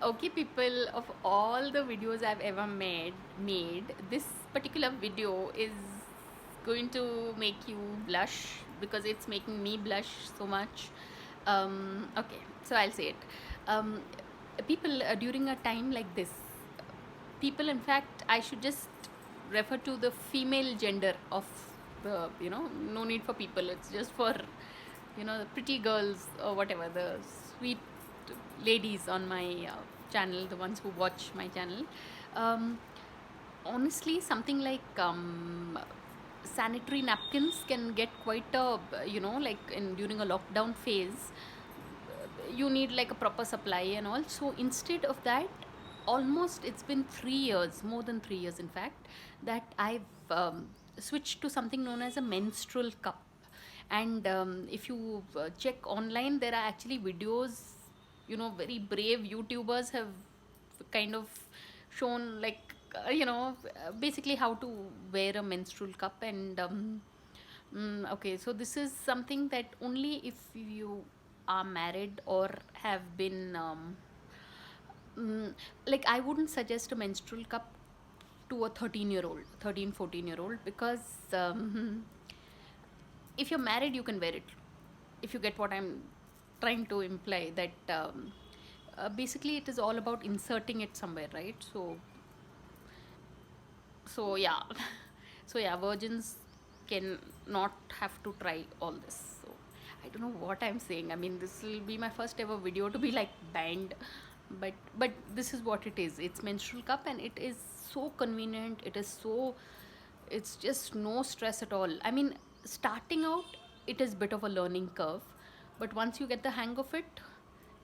Okay, people, of all the videos I've ever made, this particular video is going to make you blush because it's making me blush so much. Okay, so I'll say it. Um, People, during a time like this, people, in fact, I should just refer to the female gender of the, no need for people, it's just for, the pretty girls or whatever, the sweet ladies on my channel, the ones who watch my channel. um, Honestly, something like sanitary napkins can get quite a, like in during a lockdown phase, you need like a proper supply and all. So instead of that, almost it's been 3 years, more than 3 years in fact, that I've switched to something known as a menstrual cup. And if you check online, there are actually videos, very brave YouTubers have kind of shown, like, basically how to wear a menstrual cup. And okay, so this is something that only if you are married or have been mm, like, I wouldn't suggest a menstrual cup to a 13-year-old, 13, 14-year-old, because if you're married, you can wear it. If you get what I'm trying to imply, that basically it is all about inserting it somewhere, right? So yeah. So yeah, virgins can not have to try all this. So I don't know what I'm saying. I mean, this will be my first ever video to be like banned, but this is what it is. It's menstrual cup, and it is so convenient. It's just no stress at all. I mean, starting out, it is bit of a learning curve, but once you get the hang of it,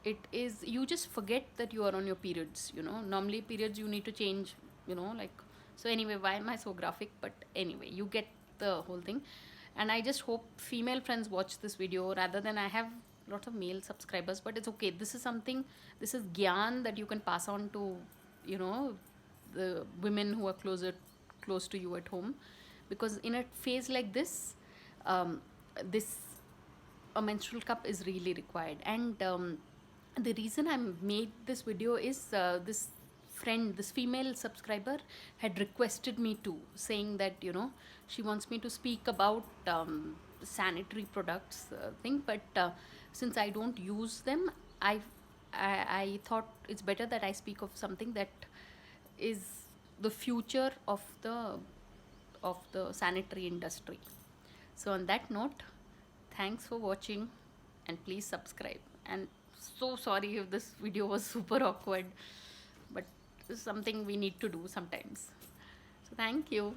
it is, you just forget that you are on your periods. Normally periods you need to change, like. So anyway, why am I so graphic? But anyway, you get the whole thing. And I just hope female friends watch this video, rather than, I have lots of male subscribers, but it's okay. This is something, this is gyan that you can pass on to, you know the women who are close to you at home. Because in a phase like this, this a menstrual cup is really required. And the reason I made this video is, this friend, this female subscriber, had requested me to, saying that, she wants me to speak about sanitary products thing. But since I don't use them, I, I thought it's better that I speak of something that is the future of the sanitary industry. So on that note, thanks for watching, and please subscribe. And so sorry if this video was super awkward, but it's something we need to do sometimes. So thank you.